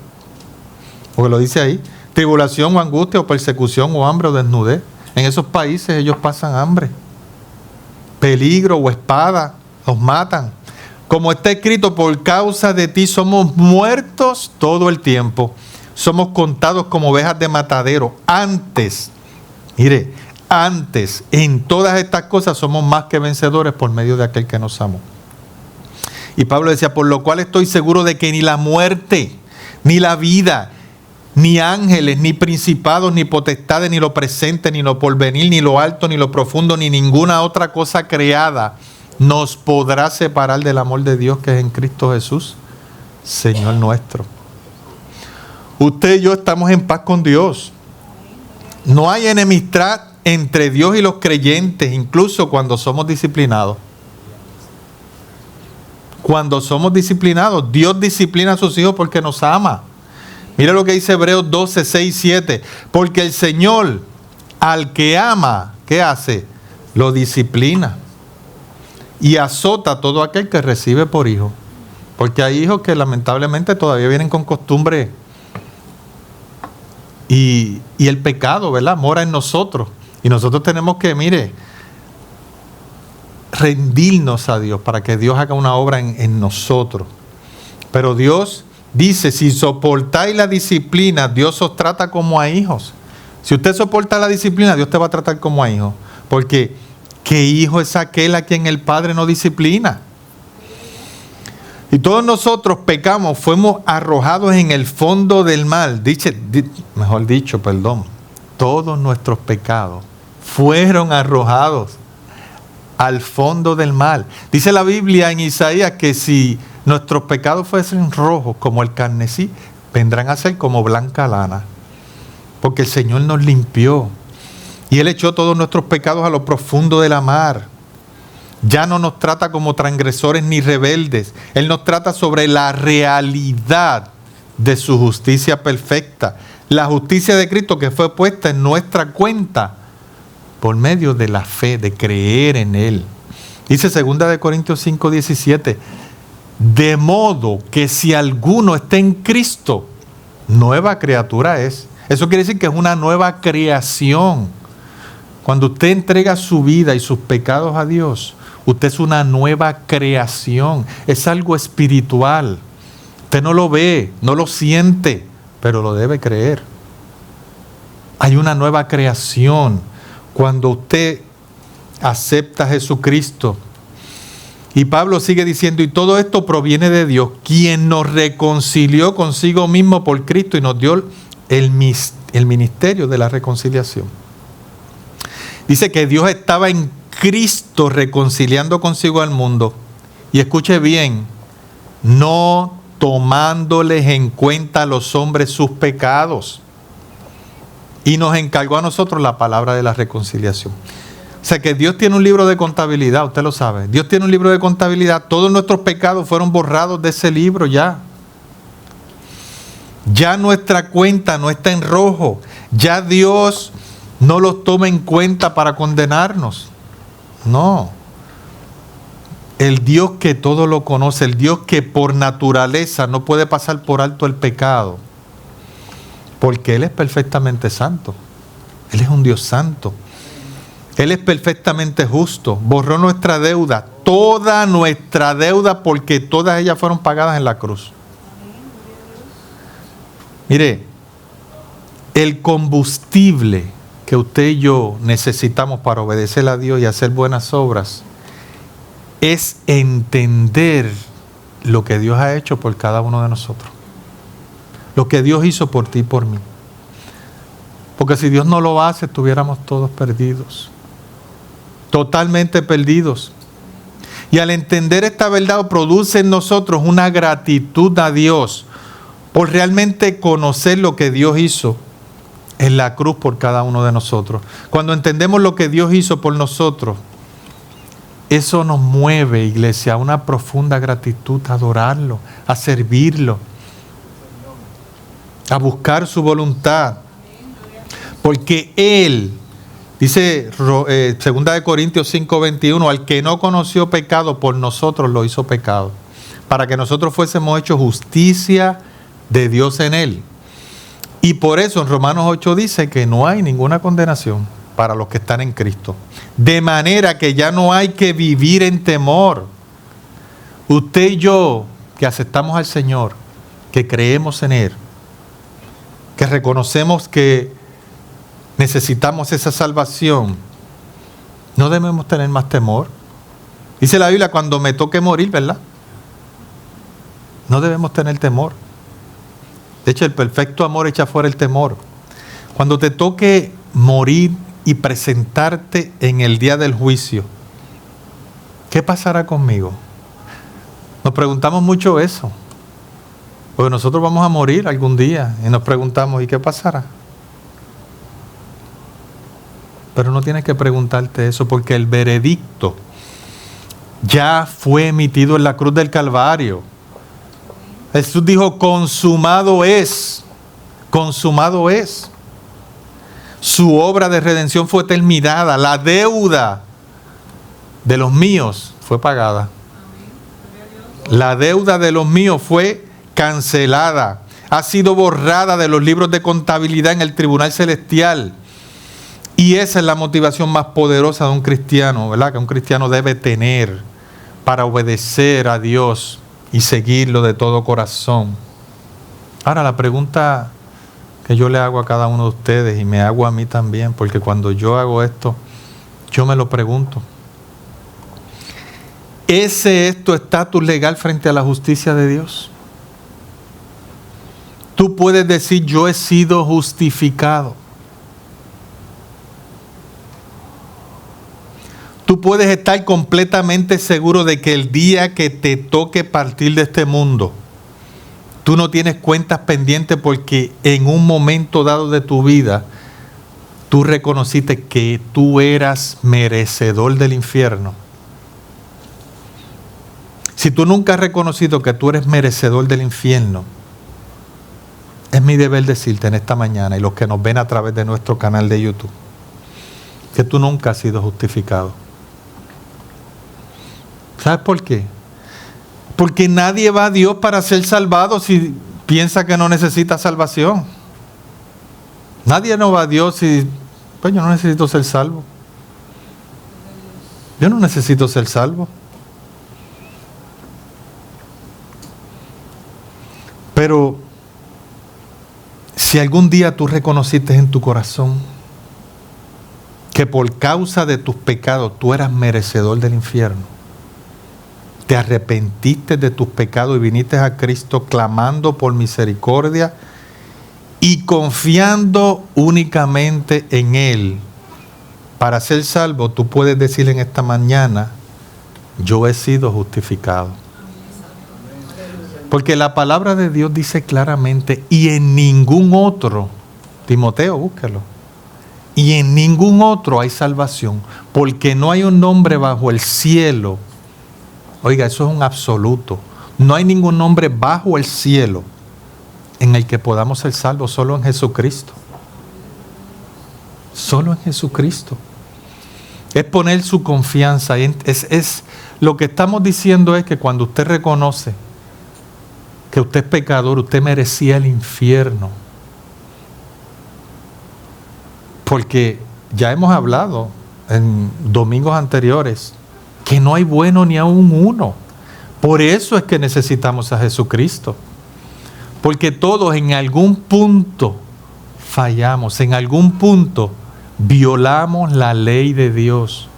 Porque lo dice ahí, tribulación o angustia o persecución o hambre o desnudez. En esos países ellos pasan hambre, peligro o espada, los matan. Como está escrito, por causa de ti somos muertos todo el tiempo. Somos contados como ovejas de matadero. Antes, en todas estas cosas somos más que vencedores por medio de aquel que nos amó. Y Pablo decía, por lo cual estoy seguro de que ni la muerte, ni la vida, ni ángeles, ni principados, ni potestades, ni lo presente, ni lo porvenir, ni lo alto, ni lo profundo, ni ninguna otra cosa creada nos podrá separar del amor de Dios que es en Cristo Jesús, Señor nuestro. Usted y yo estamos en paz con Dios. No hay enemistad entre Dios y los creyentes, incluso cuando somos disciplinados. Cuando somos disciplinados, Dios disciplina a sus hijos porque nos ama. Mira lo que dice Hebreos 12, 6, 7. Porque el Señor, al que ama, ¿qué hace? Lo disciplina. Y azota a todo aquel que recibe por hijo. Porque hay hijos que lamentablemente todavía vienen con costumbre. Y el pecado, ¿verdad? Mora en nosotros. Y nosotros tenemos que, rendirnos a Dios para que Dios haga una obra en nosotros. Pero Dios dice, si soportáis la disciplina, Dios os trata como a hijos. Si usted soporta la disciplina, Dios te va a tratar como a hijo. Porque, ¿qué hijo es aquel a quien el Padre no disciplina? Y todos nosotros pecamos, fuimos arrojados en el fondo del mal. Todos nuestros pecados fueron arrojados al fondo del mal. Dice la Biblia en Isaías que si nuestros pecados fuesen rojos como el carmesí, vendrán a ser como blanca lana. Porque el Señor nos limpió. Y Él echó todos nuestros pecados a lo profundo de la mar. Ya no nos trata como transgresores ni rebeldes. Él nos trata sobre la realidad de su justicia perfecta. La justicia de Cristo que fue puesta en nuestra cuenta por medio de la fe, de creer en Él. Dice 2 Corintios 5, 17. De modo que si alguno está en Cristo, nueva criatura es. Eso quiere decir que es una nueva creación. Cuando usted entrega su vida y sus pecados a Dios, usted es una nueva creación. Es algo espiritual. Usted no lo ve, no lo siente, pero lo debe creer. Hay una nueva creación cuando usted acepta a Jesucristo. Y Pablo sigue diciendo, y todo esto proviene de Dios, quien nos reconcilió consigo mismo por Cristo y nos dio el ministerio de la reconciliación. Dice que Dios estaba en Cristo reconciliando consigo al mundo. Y escuche bien, no tomándoles en cuenta a los hombres sus pecados. Y nos encargó a nosotros la palabra de la reconciliación. O sea que Dios tiene un libro de contabilidad, usted lo sabe. Dios tiene un libro de contabilidad. Todos nuestros pecados fueron borrados de ese libro ya. Ya nuestra cuenta no está en rojo. Ya Dios no los toma en cuenta para condenarnos. No. El Dios que todo lo conoce, el Dios que por naturaleza no puede pasar por alto el pecado. Porque Él es perfectamente santo. Él es un Dios santo. Él es perfectamente justo. Borró nuestra deuda, toda nuestra deuda, porque todas ellas fueron pagadas en la cruz. Mire, el combustible que usted y yo necesitamos para obedecer a Dios y hacer buenas obras es entender lo que Dios ha hecho por cada uno de nosotros. Lo que Dios hizo por ti y por mí. Porque si Dios no lo hace, estuviéramos todos perdidos. Totalmente perdidos. Y al entender esta verdad, produce en nosotros una gratitud a Dios por realmente conocer lo que Dios hizo en la cruz por cada uno de nosotros. Cuando entendemos lo que Dios hizo por nosotros, eso nos mueve, iglesia, a una profunda gratitud, a adorarlo, a servirlo, a buscar su voluntad. Porque Él, dice 2 Corintios 5:21, al que no conoció pecado, por nosotros lo hizo pecado, para que nosotros fuésemos hechos justicia de Dios en Él. Y por eso en Romanos 8 dice que no hay ninguna condenación para los que están en Cristo. De manera que ya no hay que vivir en temor. Usted y yo, que aceptamos al Señor, que creemos en Él, que reconocemos que necesitamos esa salvación, no debemos tener más temor. Dice la Biblia, cuando me toque morir, ¿verdad? No debemos tener temor. De hecho, el perfecto amor echa fuera el temor. Cuando te toque morir y presentarte en el día del juicio, ¿qué pasará conmigo? Nos preguntamos mucho eso. Porque nosotros vamos a morir algún día y nos preguntamos, ¿y qué pasará? Pero no tienes que preguntarte eso, porque el veredicto ya fue emitido en la cruz del Calvario. Jesús dijo, consumado es. Consumado es. Su obra de redención fue terminada. La deuda de los míos fue pagada. La deuda de los míos fue cancelada. Ha sido borrada de los libros de contabilidad en el tribunal celestial. Y esa es la motivación más poderosa de un cristiano, ¿verdad? Que un cristiano debe tener para obedecer a Dios y seguirlo de todo corazón. Ahora, la pregunta que yo le hago a cada uno de ustedes, y me hago a mí también, porque cuando yo hago esto, yo me lo pregunto. ¿Ese es tu estatus legal frente a la justicia de Dios? Tú puedes decir, yo he sido justificado. Tú puedes estar completamente seguro de que el día que te toque partir de este mundo, tú no tienes cuentas pendientes, porque en un momento dado de tu vida, tú reconociste que tú eras merecedor del infierno. Si tú nunca has reconocido que tú eres merecedor del infierno, es mi deber decirte en esta mañana, y los que nos ven a través de nuestro canal de YouTube, que tú nunca has sido justificado. ¿Sabes por qué? Porque nadie va a Dios para ser salvado si piensa que no necesita salvación. Nadie no va a Dios si, pues yo no necesito ser salvo. Yo no necesito ser salvo. Pero si algún día tú reconociste en tu corazón que por causa de tus pecados tú eras merecedor del infierno, te arrepentiste de tus pecados y viniste a Cristo clamando por misericordia y confiando únicamente en Él para ser salvo, tú puedes decir en esta mañana, yo he sido justificado. Porque la palabra de Dios dice claramente, y en ningún otro, Timoteo, búscalo, y en ningún otro hay salvación, porque no hay un nombre bajo el cielo. Oiga, eso es un absoluto. No hay ningún nombre bajo el cielo en el que podamos ser salvos, solo en Jesucristo. Solo en Jesucristo. Es poner su confianza. Lo que estamos diciendo es que cuando usted reconoce que usted es pecador, usted merecía el infierno. Porque ya hemos hablado en domingos anteriores que no hay bueno ni aún uno. Por eso es que necesitamos a Jesucristo. Porque todos en algún punto fallamos, en algún punto violamos la ley de Dios.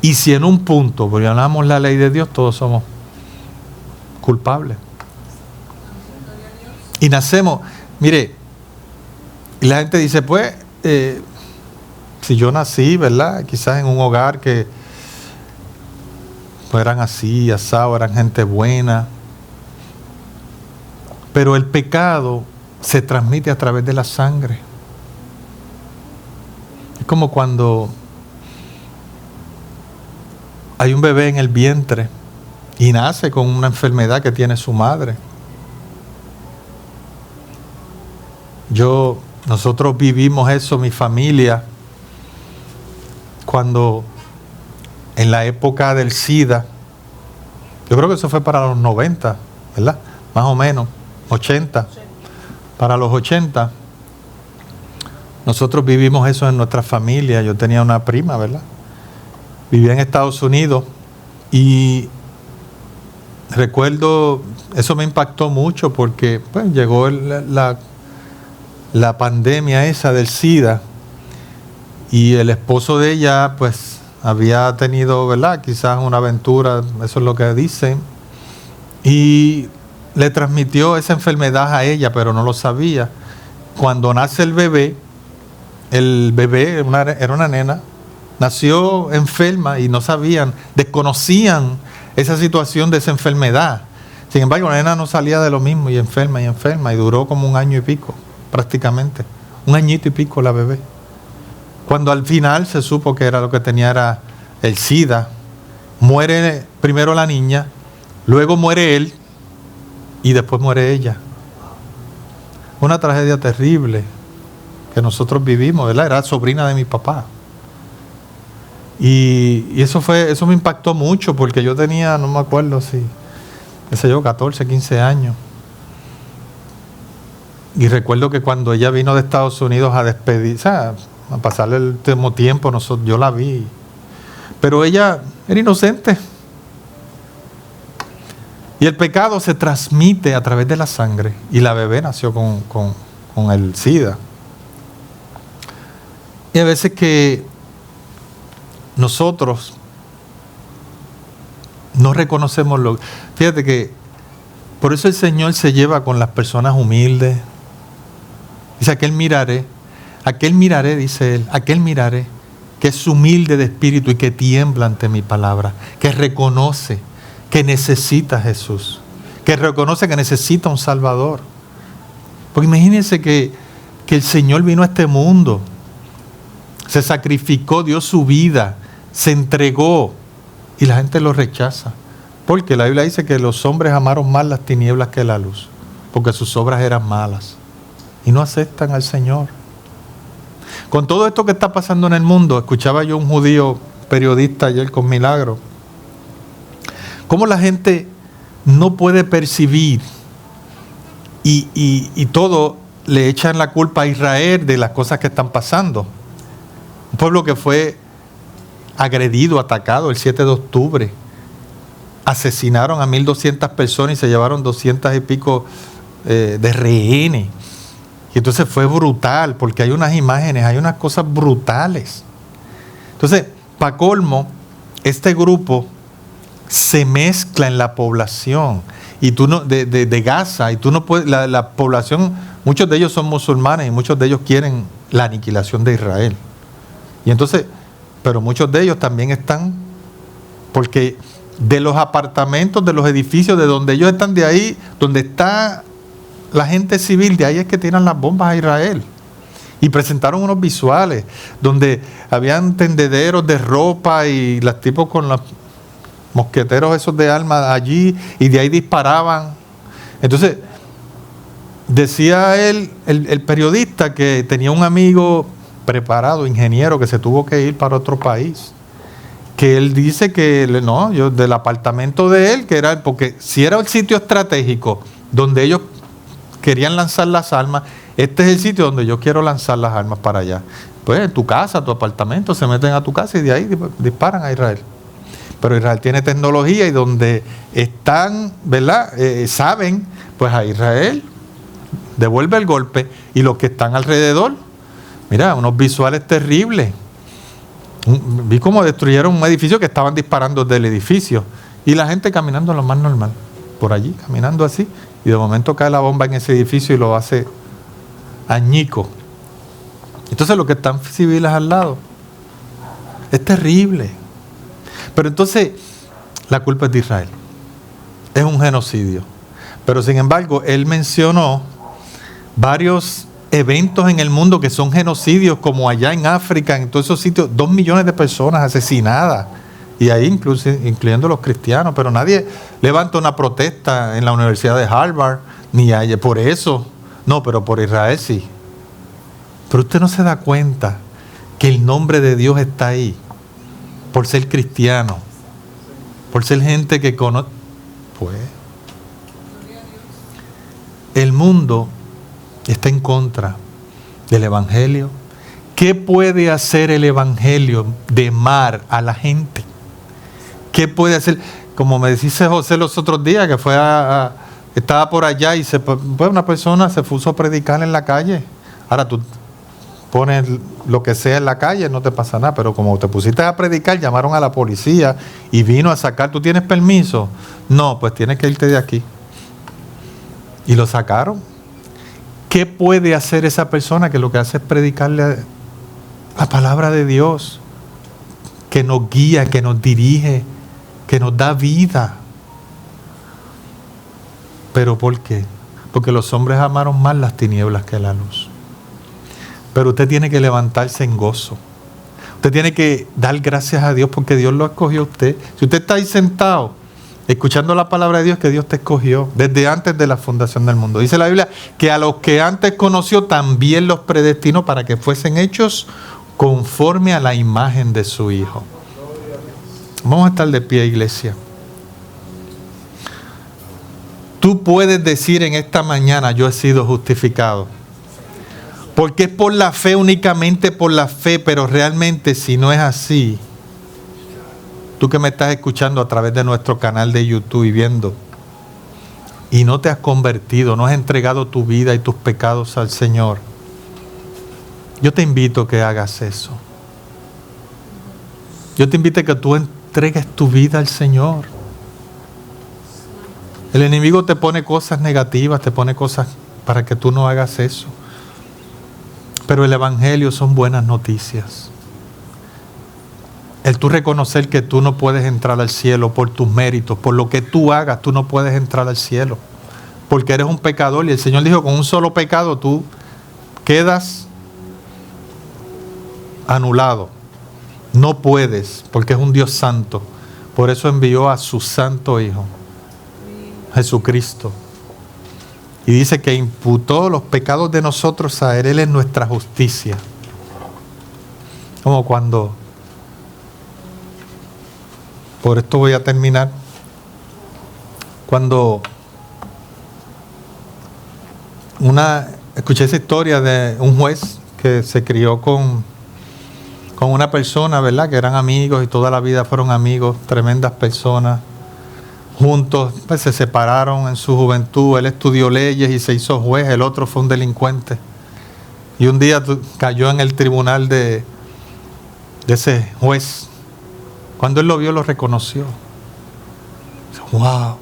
Y si en un punto violamos la ley de Dios, todos somos culpables. Y nacemos, mire, Y la gente dice, pues, si yo nací, ¿verdad? Quizás en un hogar que pues, eran así, asado, eran gente buena. Pero el pecado se transmite a través de la sangre. Es como cuando hay un bebé en el vientre y nace con una enfermedad que tiene su madre. Nosotros vivimos eso, mi familia, cuando en la época del SIDA, yo creo que eso fue para los 90, ¿verdad? Más o menos, 80. Para los 80, nosotros vivimos eso en nuestra familia. Yo tenía una prima, ¿verdad? Vivía en Estados Unidos y recuerdo, eso me impactó mucho porque pues, llegó la pandemia esa del SIDA y el esposo de ella pues había tenido, ¿verdad? Quizás una aventura, eso es lo que dicen, y le transmitió esa enfermedad a ella, pero no lo sabía. Cuando nace el bebé era una nena, nació enferma y no sabían, desconocían esa situación de esa enfermedad. Sin embargo, la nena no salía de lo mismo y enferma, y duró como 1 año y pico, prácticamente. 1 añito y pico la bebé. Cuando al final se supo que era lo que tenía era el SIDA, muere primero la niña, luego muere él y después muere ella. Una tragedia terrible que nosotros vivimos, ¿verdad? Era sobrina de mi papá. Y eso me impactó mucho porque yo tenía, no me acuerdo si, qué sé yo, 14, 15 años. Y recuerdo que cuando ella vino de Estados Unidos a despedirse, a pasarle el último tiempo, yo la vi. Pero ella era inocente. Y el pecado se transmite a través de la sangre. Y la bebé nació con el SIDA. Y a veces que nosotros no reconocemos lo... Fíjate que por eso el Señor se lleva con las personas humildes. Dice, aquel miraré, dice Él, aquel miraré, que es humilde de espíritu y que tiembla ante mi palabra, que reconoce que necesita a Jesús, que reconoce que necesita un Salvador. Porque imagínense que el Señor vino a este mundo, se sacrificó, dio su vida, se entregó y la gente lo rechaza. Porque la Biblia dice que los hombres amaron más las tinieblas que la luz, porque sus obras eran malas y no aceptan al Señor. Con todo esto que está pasando en el mundo, escuchaba yo un judío periodista ayer con Milagro, cómo la gente no puede percibir y todo le echan la culpa a Israel de las cosas que están pasando. Un pueblo que fue agredido, atacado el 7 de octubre. Asesinaron a 1,200 personas y se llevaron 200 y pico de rehenes. Y entonces fue brutal, porque hay unas imágenes, hay unas cosas brutales. Entonces, para colmo, este grupo se mezcla en la población y tú no, de Gaza, y tú no puedes, la población, muchos de ellos son musulmanes y muchos de ellos quieren la aniquilación de Israel. Y entonces, pero muchos de ellos también están, porque de los apartamentos, de los edificios, de donde ellos están, de ahí, donde está la gente civil, de ahí es que tiran las bombas a Israel. Y presentaron unos visuales donde habían tendederos de ropa y los tipos con los mosqueteros esos de armas allí, y de ahí disparaban. Entonces, decía él, el periodista, que tenía un amigo preparado, ingeniero, que se tuvo que ir para otro país. Que él dice que, no, yo del apartamento de él, que era, porque si era el sitio estratégico donde ellos querían lanzar las armas, este es el sitio donde yo quiero lanzar las armas para allá. Pues en tu casa, tu apartamento, se meten a tu casa y de ahí disparan a Israel. Pero Israel tiene tecnología y donde están, ¿verdad? Saben, pues a Israel devuelve el golpe, y los que están alrededor, mira, unos visuales terribles. Vi cómo destruyeron un edificio que estaban disparando desde el edificio y la gente caminando lo más normal, por allí, caminando así, y de momento cae la bomba en ese edificio y lo hace añico. Entonces los que están civiles al lado. Es terrible. Pero entonces la culpa es de Israel. Es un genocidio. Pero sin embargo, él mencionó varios eventos en el mundo que son genocidios, como allá en África, en todos esos sitios, 2 millones de personas asesinadas. Y ahí incluyendo los cristianos. Pero nadie levanta una protesta en la Universidad de Harvard, ni hay por eso. No, pero por Israel sí. Pero usted no se da cuenta que el nombre de Dios está ahí. Por ser cristiano. Por ser gente que conoce. Pues. El mundo está en contra del Evangelio. ¿Qué puede hacer el Evangelio de mar a la gente? ¿Qué puede hacer? Como me dice José los otros días, que fue estaba por allá y una persona se puso a predicar en la calle. Ahora tú pones lo que sea en la calle, no te pasa nada, pero como te pusiste a predicar, llamaron a la policía y vino a sacar. ¿Tú tienes permiso? No, pues tienes que irte de aquí. Y lo sacaron. ¿Qué puede hacer esa persona que lo que hace es predicarle la palabra de Dios? Que nos guía, que nos dirige, que nos da vida. ¿Pero por qué? Porque los hombres amaron más las tinieblas que la luz. Pero usted tiene que levantarse en gozo. Usted tiene que dar gracias a Dios porque Dios lo escogió a usted. Si usted está ahí sentado, escuchando la palabra de Dios, que Dios te escogió desde antes de la fundación del mundo. Dice la Biblia que a los que antes conoció también los predestinó para que fuesen hechos conforme a la imagen de su Hijo. Vamos a estar de pie, iglesia. Tú puedes decir en esta mañana, yo he sido justificado. Porque es por la fe, únicamente por la fe, pero realmente si no es así, tú que me estás escuchando a través de nuestro canal de YouTube y viendo, y no te has convertido, no has entregado tu vida y tus pecados al Señor, yo te invito a que hagas eso. Yo te invito a que tú entregues tu vida al Señor. El enemigo te pone cosas negativas, te pone cosas para que tú no hagas eso. Pero el Evangelio son buenas noticias. El tú reconocer que tú no puedes entrar al cielo por tus méritos, por lo que tú hagas, tú no puedes entrar al cielo. Porque eres un pecador y el Señor dijo, con un solo pecado tú quedas anulado. No puedes, porque es un Dios santo. Por eso envió a su santo Hijo, Jesucristo. Y dice que imputó los pecados de nosotros a Él. Él es nuestra justicia. Como cuando, por esto voy a terminar, cuando escuché esa historia de un juez que se crió con una persona, ¿verdad? Que eran amigos y toda la vida fueron amigos, tremendas personas. Juntos, pues se separaron en su juventud. Él estudió leyes y se hizo juez, el otro fue un delincuente. Y un día cayó en el tribunal de ese juez. Cuando él lo vio, lo reconoció. ¡Wow!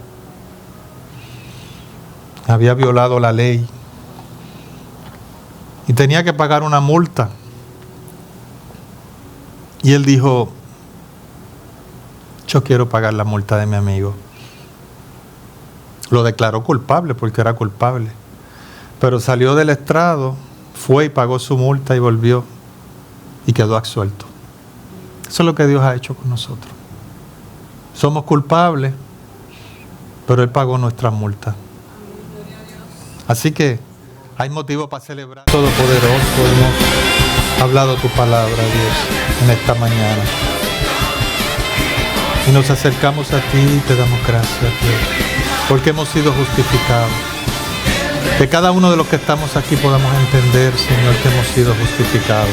Había violado la ley. Y tenía que pagar una multa. Y él dijo, yo quiero pagar la multa de mi amigo. Lo declaró culpable porque era culpable. Pero salió del estrado, fue y pagó su multa y volvió y quedó absuelto. Eso es lo que Dios ha hecho con nosotros. Somos culpables, pero Él pagó nuestra multa. Así que hay motivo para celebrar. Todopoderoso, hemos hablado tu palabra, Dios, en esta mañana. Y nos acercamos a ti y te damos gracias, Dios, porque hemos sido justificados. Que cada uno de los que estamos aquí podamos entender, Señor, que hemos sido justificados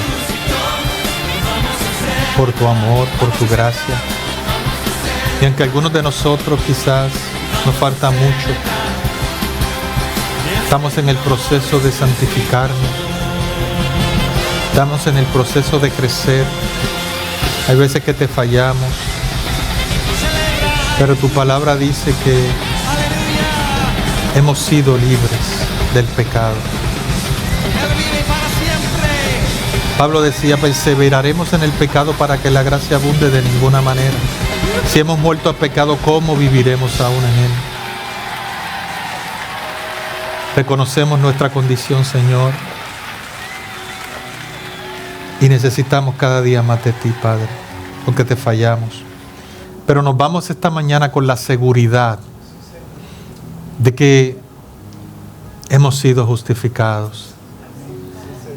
por tu amor, por tu gracia. Y aunque algunos de nosotros quizás nos falta mucho, estamos en el proceso de santificarnos, estamos en el proceso de crecer. Hay veces que te fallamos, pero tu palabra dice que hemos sido libres del pecado. Pablo decía, perseveraremos en el pecado para que la gracia abunde de ninguna manera. Si hemos muerto al pecado, ¿cómo viviremos aún en él? Reconocemos nuestra condición, Señor, y necesitamos cada día más de ti, Padre, porque te fallamos. Pero nos vamos esta mañana con la seguridad de que hemos sido justificados.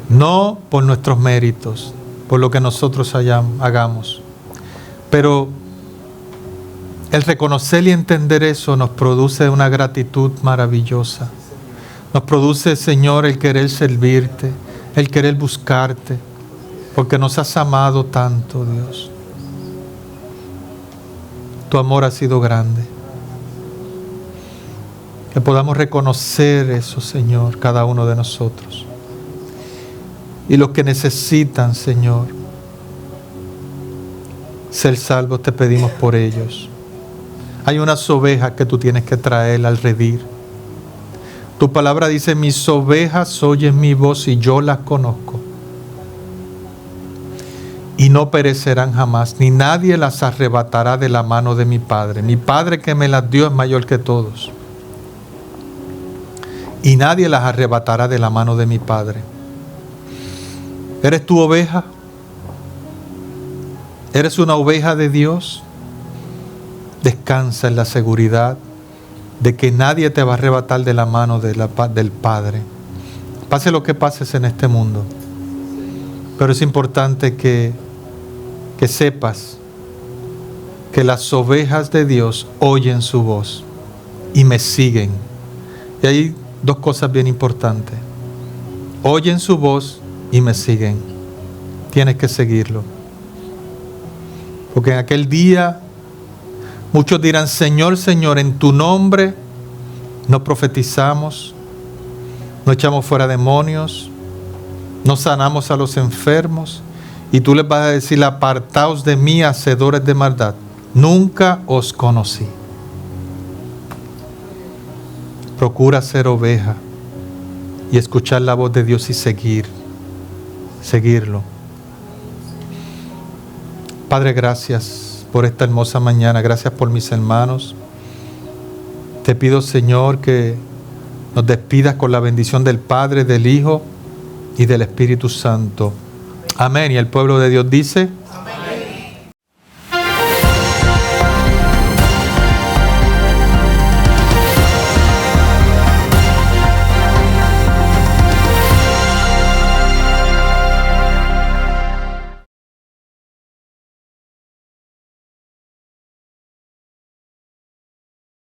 No por nuestros méritos, por lo que nosotros hagamos. Pero el reconocer y entender eso nos produce una gratitud maravillosa. Nos produce, Señor, el querer servirte, el querer buscarte, porque nos has amado tanto, Dios. Tu amor ha sido grande. Que podamos reconocer eso, Señor, cada uno de nosotros. Y los que necesitan, Señor, ser salvos, te pedimos por ellos. Hay unas ovejas que tú tienes que traer al redil. Tu palabra dice, mis ovejas oyen mi voz y yo las conozco. Y no perecerán jamás, ni nadie las arrebatará de la mano de mi Padre. Mi Padre que me las dio es mayor que todos. Y nadie las arrebatará de la mano de mi Padre. ¿Eres tu oveja? ¿Eres una oveja de Dios? Descansa en la seguridad de que nadie te va a arrebatar de la mano del Padre. Pase lo que pases en este mundo. Pero es importante que sepas que las ovejas de Dios oyen su voz y me siguen. Y hay dos cosas bien importantes. Oyen su voz y me siguen. Tienes que seguirlo. Porque en aquel día muchos dirán, Señor, Señor, en tu nombre no profetizamos, no echamos fuera demonios, no sanamos a los enfermos. Y tú les vas a decir, apartaos de mí, hacedores de maldad. Nunca os conocí. Procura ser oveja y escuchar la voz de Dios y seguirlo. Padre, gracias por esta hermosa mañana. Gracias por mis hermanos. Te pido, Señor, que nos despidas con la bendición del Padre, del Hijo y del Espíritu Santo. Amén. Y el pueblo de Dios dice...